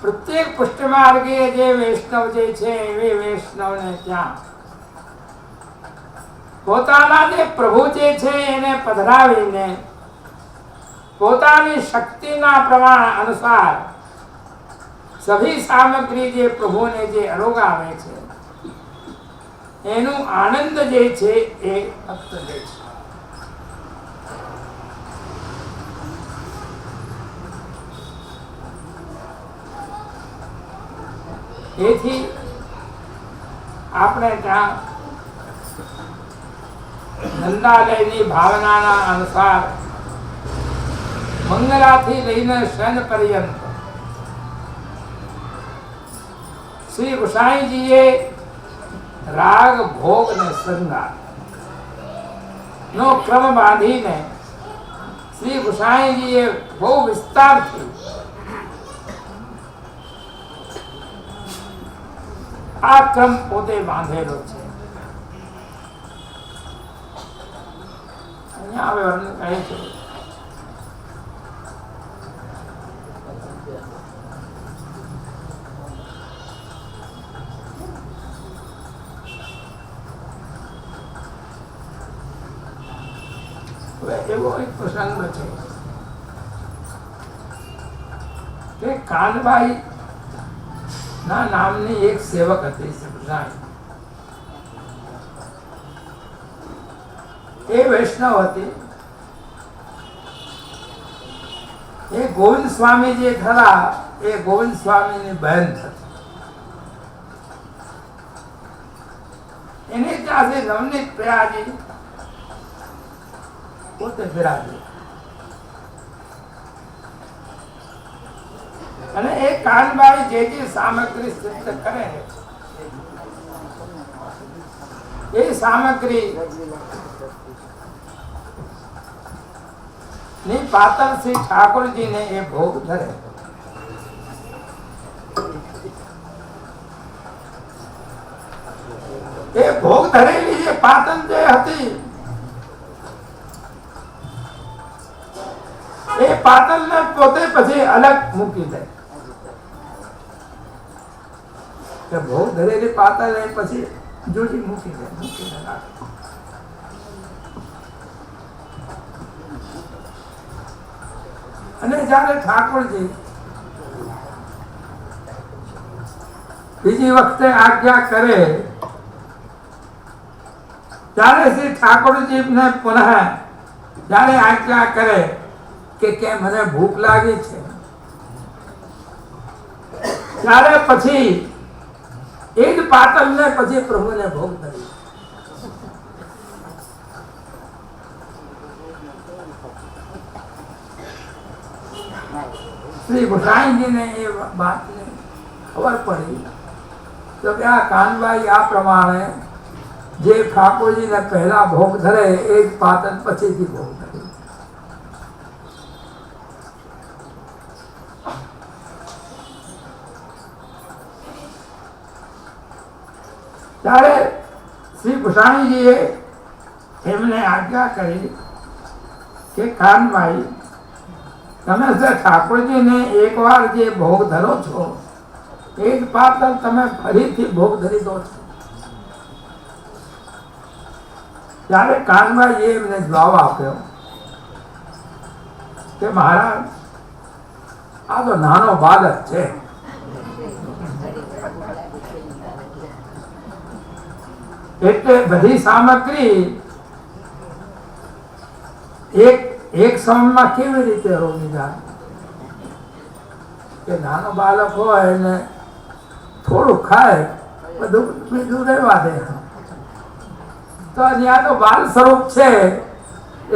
પ્રત્યેક પુષ્ટ માર્ગે જે વૈષ્ણવ જે છે એ વૈષ્ણવને ત્યાં પોતાના જે પ્રભુ જે છે એને પધરાવીને પોતાની શક્તિના પ્રમાણ અનુસાર સભી સામગ્રી જે પ્રભુને જે અરોગાવે છે એનું આનંદ જે છે એ ભક્ત લે છે. એથી આપણે ત્યાં નંદાલયની ભાવનાના અનુસાર મંગલાથી લઈને શયન પર્યંત શ્રી ગુસાઈજીએ રાગ ભોગ ને શ્રૃંગાર નો ક્રમ બાંધીને શ્રી ગુસાઈજીએ બહુ વિસ્તારથી આ ક્રમ પોતે બાંધેલો છે. અહીંયા હવે વર્ણન કહે છે એવો એક પ્રસંગ છે કે કાનબાઈ ના નામની એક સેવક હતી સબસાઈ. એ વૈષ્ણવ હતી. એ ગોવિંદ સ્વામી જે ખરા એ ગોવિંદ સ્વામીની બહેન હતી. એને ત્યાંથી નવનીત પ્રયાજી પોતે બિરાજે અને એ કાનબાઈ જે સામગ્રી સિદ્ધ કરે એ સામગ્રી ની પાતળ શ્રી ઠાકોરજીને એ ભોગ ધરે. એ ભોગ ધરેલી જે પાતળ જે હતી એ પાતળ ને પોતે પછી અલગ મૂકી દે. ભોગ ધરેલી પાતળ એ પછી જુદી મૂકી દે. અને જયારે ઠાકોરજી બીજી વખતે આજ્ઞા કરે ત્યારે શ્રી ઠાકોરજી ને પુનઃ જયારે આજ્ઞા કરે કે મને ભૂખ લાગી છે ત્યારે પછી એ જ પાતળ ને પછી પ્રભુને ભોગ ધરી. શ્રી ગુસાઈજીને એ વાતને ખબર પડી તો કે આ કાનબાઈ આ પ્રમાણે જે ઠાકોરજીને પહેલા ભોગ ધરે એ જ પાતળ પછીથી ભોગ ધરે. ત્યારે શ્રી ગુસાઈજીએ એમને આજ્ઞા કરી કે કાનભાઈ તમે ઠાકોરજીને એકવાર જે ભોગ ધરો છો એ જ પાતળ તમે ફરીથી ભોગ ધરી દો છો. ત્યારે કાનભાઈએ એમને જવાબ આપ્યો કે મહારાજ આ તો નાનો બાળક છે. એટલે બધી સામગ્રી એક સમયમાં કેવી રીતે રોગી જાય કે નાનો બાળક હોય ને થોડું ખાય બધું બીજું રહેવા દે. તો ત્યાં તો બાલ સ્વરૂપ છે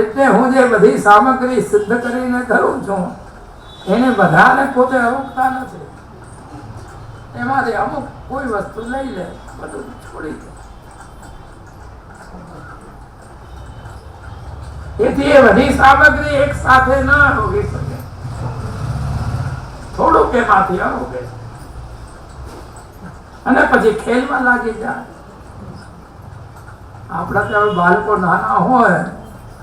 એટલે હું જે બધી સામગ્રી સિદ્ધ કરીને ધરું છું એને બધાને પોતે રોકતા નથી. એમાંથી અમુક કોઈ વસ્તુ લઈ લે બધું છોડી દે. એથી એ બધી સામગ્રી એક સાથે ન રોગી શકે. થોડુંક એમાંથી અરોગે અને પછી ખેલમાં લાગી જાય. આપણા ત્યાં બાળકો નાના હોય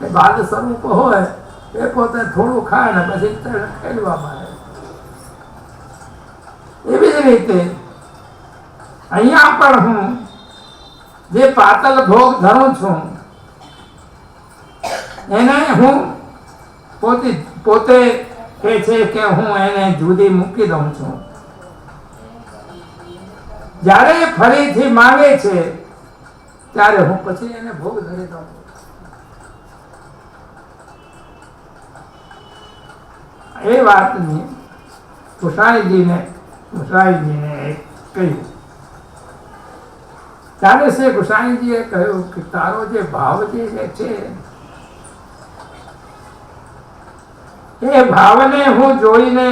એ બાલ સ્વરૂપ હોય એ પોતે થોડું ખાય ને પછી ખેલવા માંડે. એવી જ રીતે અહીંયા પણ હું જે પાતળ ભોગ ધરું છું એને હું પોતે કહે છે કે હું એને જુદી મૂકી દઉં છું. જ્યારે ફરીથી માંગે છે ત્યારે હું પછી એને ભોગ ધરી દઉં. એ વાતની ગુસાઈજીને કહ્યું. ત્યારે શ્રી ગુસાઈજીએ કહ્યું કે તારો જે ભાવ જે છે એ ભાવને હું જોઈને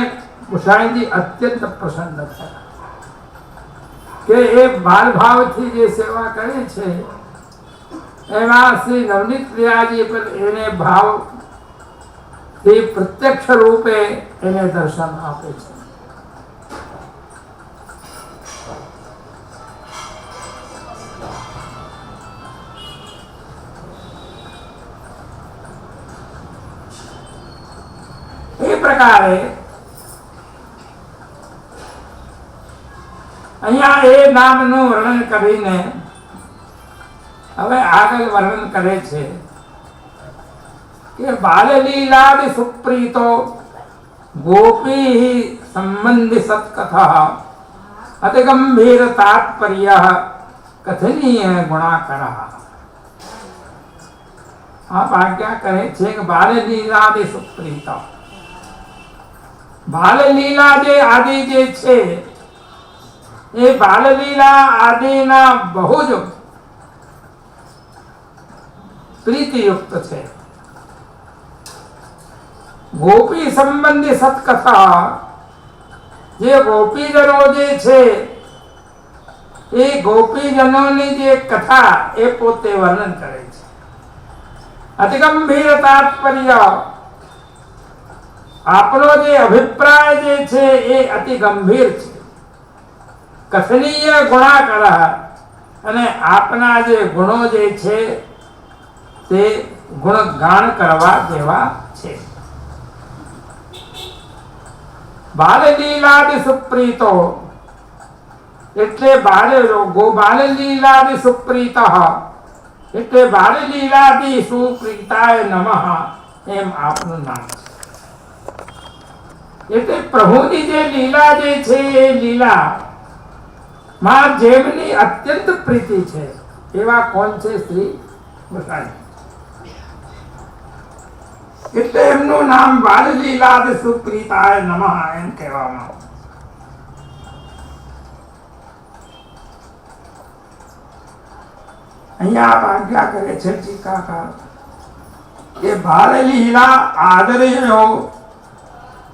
ગુસાઈજી અત્યંત પ્રસન્ન થયા કે એ બાલ ભાવથી જે સેવા કરે છે એમાં શ્રી નવનીત પ્રિયાજી પર એને ભાવ પ્રત્યક્ષ રૂપે એને દર્શન આપે છે. એ પ્રકારે અહીંયા એ નામનું વર્ણન કરીને હવે આગળ વર્ણન કરે છે કે બાલલીલાદિ સુપ્રીતો ગોપી સંબંધી સત્કથા અતિ ગંભીર તાત્પર્ય કથનીય ગુણાકર. આપ આજ્ઞા કરે છે કે બાલલીલાદિ સુપ્રીતો, બાલલીલા જે આદિ જે છે એ બાલલીલા આદિના બહુ જ પ્રીતિયુક્ત છે. ગોપી સંબંધી સત્કથા, જે ગોપીજનો જે છે એ ગોપીજનોની જે કથા એ પોતે વર્ણન કરે છે. અતિ ગંભીર તાત્પર્ય, આપણો જે અભિપ્રાય જે છે એ અતિ ગંભીર છે. કથનીય ગુણાકર, અને આપના જે ગુણો જે છે તે ગુણગાન કરવા જેવા છે. બાલલીલાદિ સુપ્રીતો એટલે બાલલીલાદિ સુપ્રીત એટલે બાલલીલાદિ સુપ્રીતાય નમઃ એમ આપનું નામ છે. એટલે પ્રભુની જે લીલા જે છે એ લીલા માં જેમની અત્યંત પ્રીતિ છે એવા કોણ છે? શ્રી ગુસાઈ. એટલે એમનું નામ બાલલીલાદિ સુપ્રીતાય નમઃ એમ કહેવામાં. અહીંયા આપ આજ્ઞા કરે છે ટીકાકાર કે બાલલીલા આદર્યો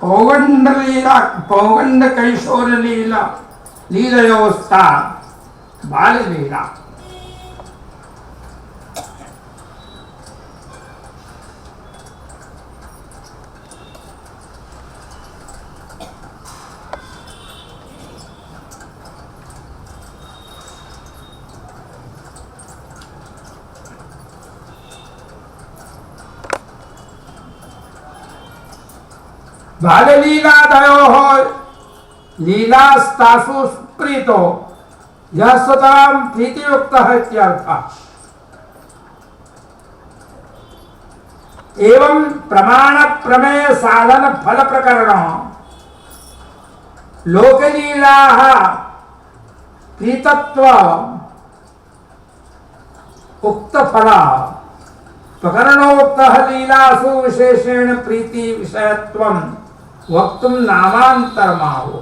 પૌગંડ લીલા, પૌગંડ કૈશોર લીલા લીલયોસ્તા બાલલીલા. बाललीलादयोः लीलास्तासु सुप्रीतो यः स्वतां प्रीतियुक्तः इत्यर्थः. एवं प्रमाण प्रमेय साधन फल प्रकरण लोकलीलाः प्रीतत्व उक्त फला प्रकरणोक्तः लीलासु विशेषेण प्रीति विषयत्वं वक्तुम नामांतरमाहो.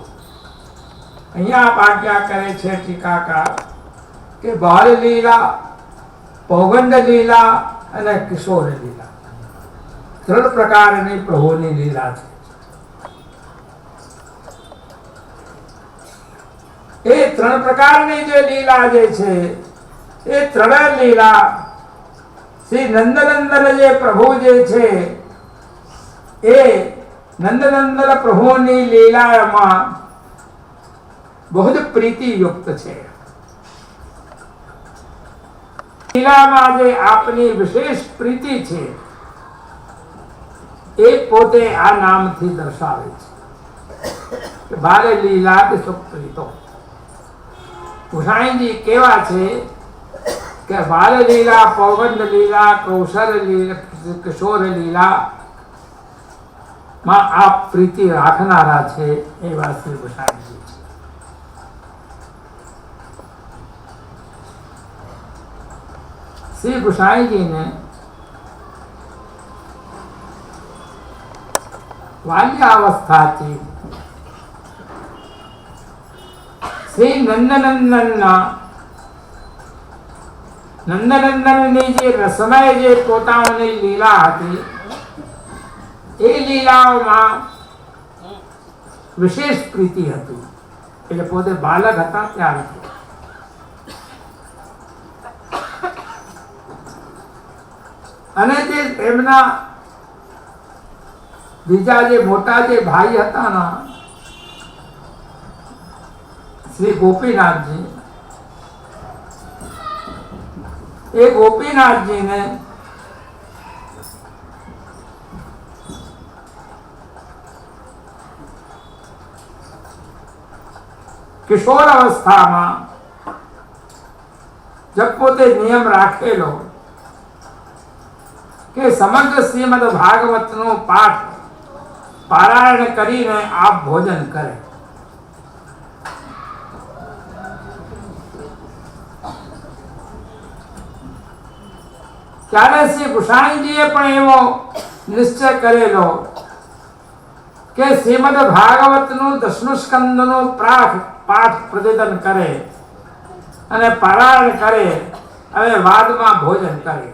અહીંયા આપ આજ્ઞા કરે છે ટીકાકાર કે બાલ લીલા, પૌગંડ લીલા અને કિશોર લીલા ત્રણ પ્રકારની પ્રભુની લીલા છે. એ ત્રણ પ્રકારની જે લીલા જે છે એ ત્રણે લીલા શ્રી નંદનંદન જે પ્રભુ જે છે એ નંદનંદન પ્રભુની લીલામાં બહુ જ પ્રીતિયુક્ત છે. લીલામાં જે આપની વિશેષ પ્રીતિ છે એ પોતે આ નામથી દર્શાવે છે કે બારે લીલા કે સુપ્રીતો. ગુસાઈજી કેવા છે કે બાલ લીલા, પૌગંડ લીલા, કૌશલ લીલા, કિશોર લીલા માં આપ પ્રીતિ રાખનારા છે એવા શ્રી ગુસાઈજી છે. શ્રી ગુસાઈજીને બાલ્યાવસ્થાથી શ્રી નંદનંદનની જે રસમય જે પોતાની લીલા હતી એ લીલાઓમાં વિશેષ પ્રીતિ હતી. એટલે પોતે બાલક હતા ત્યારથી અને જે એમના બીજા જે મોટા જે ભાઈ હતા ને શ્રી ગોપીનાથજી, એ ગોપીનાથજીને કિશોર અવસ્થામાં જબ પોતે નિયમ રાખેલો કે સમગ્ર શ્રીમદ ભાગવતનો પાઠ પારાયણ કરીને આપ ભોજન કરે. ત્યારે શ્રી ગુસાઈજીએ પણ એવો નિશ્ચય કરેલો કે શ્રીમદ ભાગવતનું 10મું સ્કંદનું પાઠ પ્રતિદન કરે અને પારાયણ કરે, હવે વાદમાં ભોજન કરે.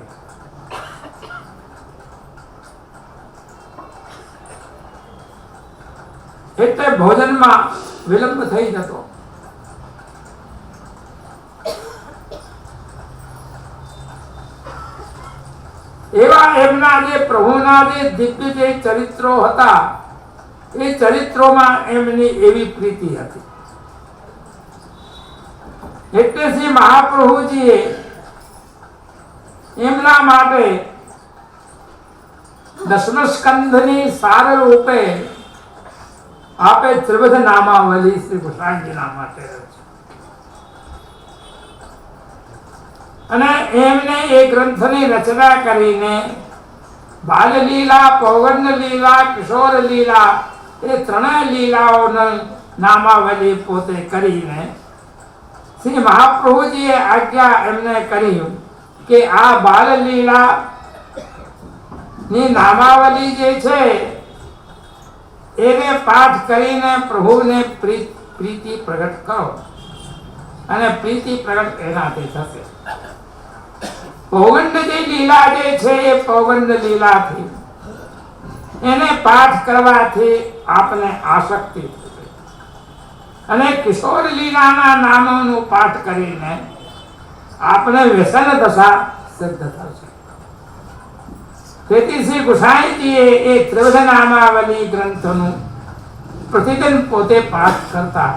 એટલે ભોજનમાં વિલંબ થઈ જતો. એવા એમના જે પ્રભુના જે દિવ્ય જે ચરિત્રો હતા એ ચરિત્રોમાં એમની એવી પ્રીતિ હતી. એટલે શ્રી મહાપ્રભુજીએ એમના માટે 10મ સ્કંધની સાર રૂપે આપે ત્રિવિધ નામાવલી શ્રી ગુસાઈજીના માટે છે. અને એમને એ ગ્રંથની રચના કરીને બાલ લીલા, પૌગંડ લીલા, કિશોર લીલા એ ત્રણેય લીલાઓની નામાવલી પોતે કરીને શ્રી મહાપ્રભુજીએ આજ્ઞા એમને કરી કે આ બાલ લીલા ની નામાવલી જે છે એને પાઠ કરીને પ્રભુને પ્રીતિ પ્રગટ કરો અને પ્રીતિ પ્રગટ એનાથી થશે. પૌગંડ જે લીલા જે છે એ પૌગંડ લીલાથી એને પાઠ કરવાથી આપને આસક્તિ થશે અને કિશોર લીલાના નામોનું પાઠ કરીને આપને વ્યસન દશા સિદ્ધ થશે. તેથી શ્રી ગુસાઈજીએ એ ત્રિવિધ નામાવલી ગ્રંથનું પ્રતિદિન પોતે પાઠ કરતા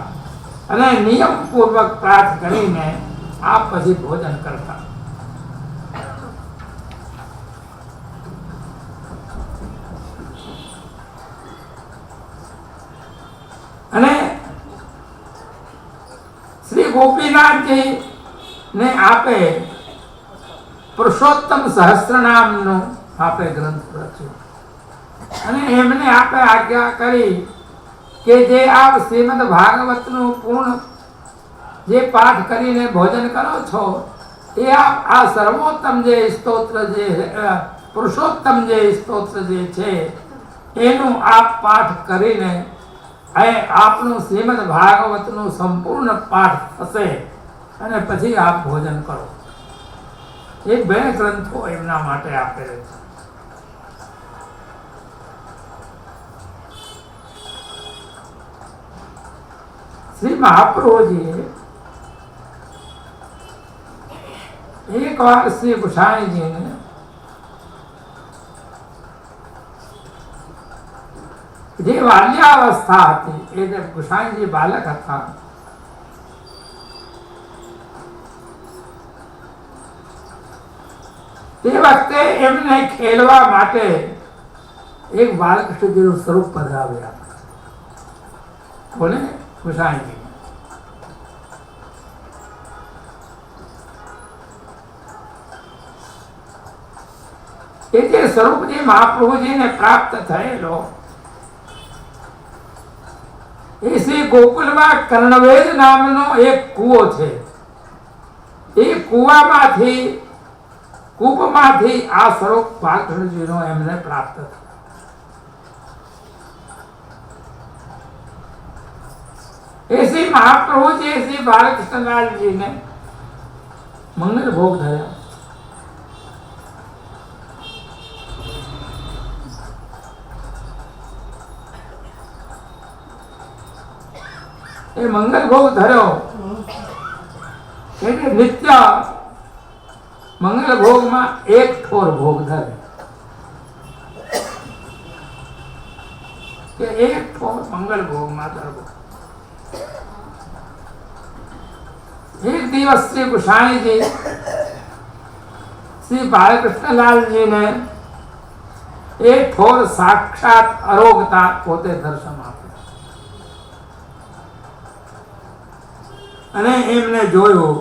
અને નિયમ પૂર્વક પાઠ કરીને આ પછી ભોજન કરતા. અને શ્રી ગોપીનાથજી ને આપે પુરુષોત્તમ સહસ્ત્રનામનું આપે ગ્રંથ રચ્યો અને એમને આપે આજ્ઞા કરી કે જે આપ શ્રીમદ ભાગવતનું પૂર્ણ જે પાઠ કરીને ભોજન કરો છો એ આપ આ સર્વોત્તમ જે સ્તોત્ર જે પુરુષોત્તમ જે સ્તોત્ર જે છે એનું આપ પાઠ કરીને આપનું શ્રીમદ ભાગવતનું સંપૂર્ણ પાઠ થશે અને પછી આપ ભોજન કરો. એ 2 ગ્રંથો એમના માટે આપેલ છે. શ્રી મહાપ્રભુજીએ એક વાર શ્રી ગુસાઈજીને જે બાલ્યાવસ્થા હતી એ જે ગુસાઈજી બાલક હતા તે વખતે એમને ખેલવા માટે એક બાલકૃષ્ણજીનું સ્વરૂપ પધરાવ્યા. કોને? ગુસાઈજી. એ જે સ્વરૂપ જે મહાપ્રભુજીને પ્રાપ્ત થયેલો એ શ્રી ગોકુલમાં કર્ણવેદ નામનો એક કૂવો છે. એ કૂપમાંથી આ સ્વરૂપ બાલકૃષ્ણજીનો એમને પ્રાપ્ત થયો. એ શ્રી મહાપ્રભુજી શ્રી બાલકૃષ્ણલાલજીને મંગલ ભોગ થયા. એ મંગલ ભોગ ધર્યો એટલે નિત્ય મંગલ ભોગમાં એક ઠોર ભોગ ધરે કે એક ઠોર મંગલ ભોગમાં ધરવો. એક દિવસ શ્રી ગુસાઈજી શ્રી બાલકૃષ્ણલાલજીને એક ઠોર સાક્ષાત અરોગતા પોતે દર્શન આપ્યું અને એમને જોયું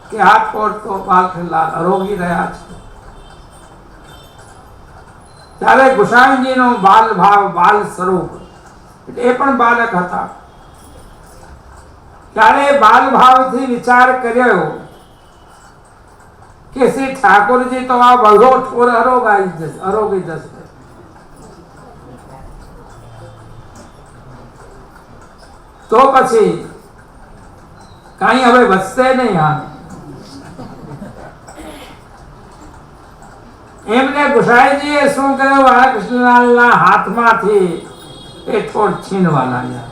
કે આ ઠોર તો બાલકૃષ્ણલાલ અરોગી રહ્યા છે. ત્યારે ગુસાઈજીનો બાલ ભાવ બાલ સ્વરૂપ એ પણ બાલક હતા. ત્યારે બાલ ભાવથી વિચાર કર્યો કે શ્રી ઠાકોરજી તો આ બધો ઠોર અરોગી જશે. તો પછી કઈ હવે વધશે નહીં. એમને ગુસાઈજીએ શું કર્યું? બાલકૃષ્ણલાલના હાથમાંથી એ ઠોર છીનવા લાગ્યા.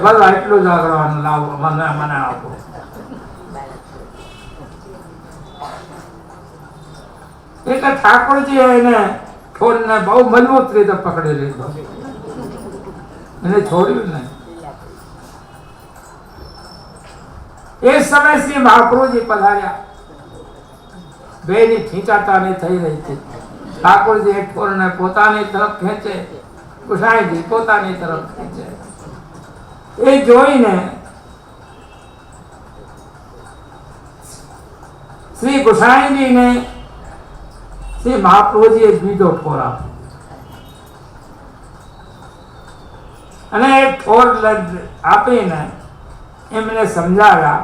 ભલે એટલું જ આગળવાનું લાવો, મને આપો. એટલે ઠાકોરજી એને ઠોરને બહુ મજબૂત રીતે પકડી લીધો, એને છોડ્યું નહીં. એ સમય શ્રી મહાપ્રભુજી પધાર્યા. બેની ખીંચાતાની થઈ રહી હતી. ઠાકોરજી એક ઠોરને પોતાની તરફ ખેંચે, ગુસાઈજી પોતાની તરફ ખેંચે. એ જોઈને શ્રી ગુસાઈજીને શ્રી મહાપ્રભુજીએ બીજો ઠોર આપ્યો અને એ ઠોર આપીને એમને સમજાવ્યા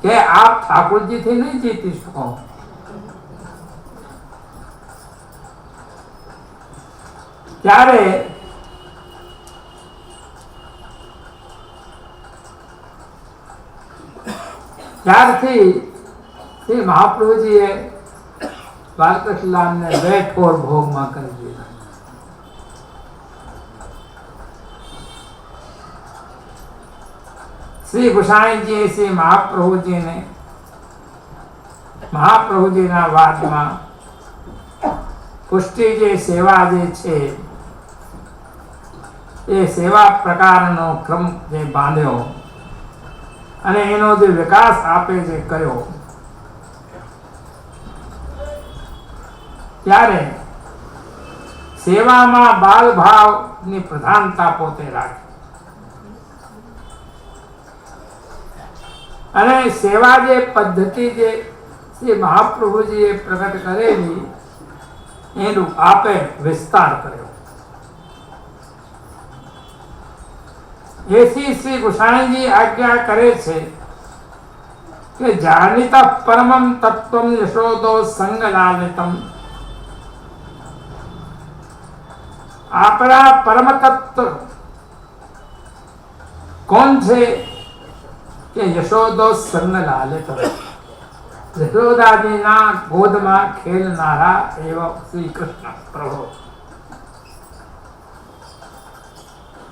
કે આપ ઠાકોરજીથી નહીં જીતી શકો. ત્યારે ત્યારથી શ્રી મહાપ્રભુજીએ બાલકૃષ્ણલાલને બે ઠોર ભોગમાં કરી દીધા. શ્રી ગુસાઈજીએ શ્રી મહાપ્રભુજીના વાદમાં પુષ્ટિ જે સેવા જે છે એ સેવા પ્રકારનો ક્રમ જે બાંધ્યો અને એનો જે વિકાસ આપે જે કર્યો, ત્યારે સેવામાં બાલ ભાવની પ્રધાનતા પોતે રાખી અને સેવા જે પદ્ધતિ જે શ્રી મહાપ્રભુજીએ પ્રગટ કરેલી એનું આપે વિસ્તાર કર્યો. એથી શ્રી ગુસાઈજી આજ્ઞા કરે છે કે જાનિતા પરમમ તત્વમ યશોદો સંગલાલિતમ. આપણા પરમ તત્વ કોણ છે કે યશોદો સંગલાલિતમ, યશોદાજીના ગોદમાં ખેલનારા એવા શ્રી કૃષ્ણ પ્રભુ.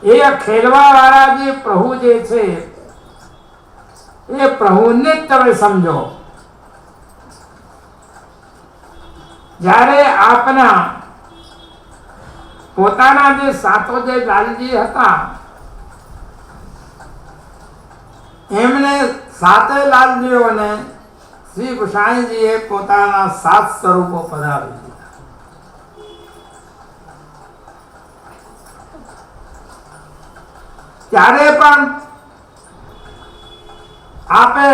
એ ખેલવા વાળા જે પ્રભુ જે છે એ પ્રભુને જ તમે સમજો. જ્યારે આપના પોતાના જે સાતો જે લાલજી હતા એમને સાતે લાલજીઓને શ્રી ગુસાઈજીએ પોતાના 7 સ્વરૂપો પધરાવી દીધા. ત્યારે પણ આપે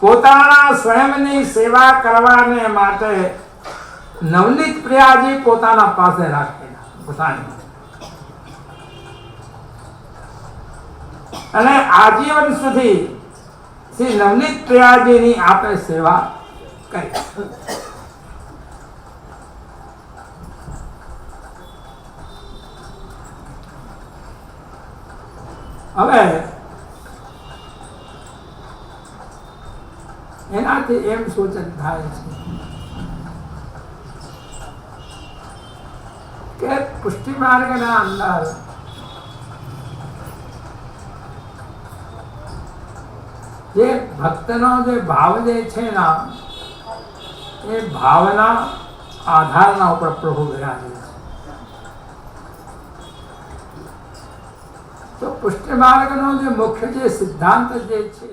પોતાના સ્વયંની સેવા કરવાને માટે નવનીત પ્રિયાજી પોતાના પાસે રાખેલા પોતાની, અને આજીવન સુધી શ્રી નવનીત પ્રિયાજીની આપે સેવા કરી. હવે એનાથી એમ સૂચન થાય છે કે પુષ્ટિ માર્ગના અંદર જે ભક્તનો જે ભાવ જે છે ને એ ભાવના આધારના ઉપર પ્રભુ વિરાજે છે. તો પુષ્ટિ માર્ગનો જે મુખ્ય જે સિદ્ધાંત જે છે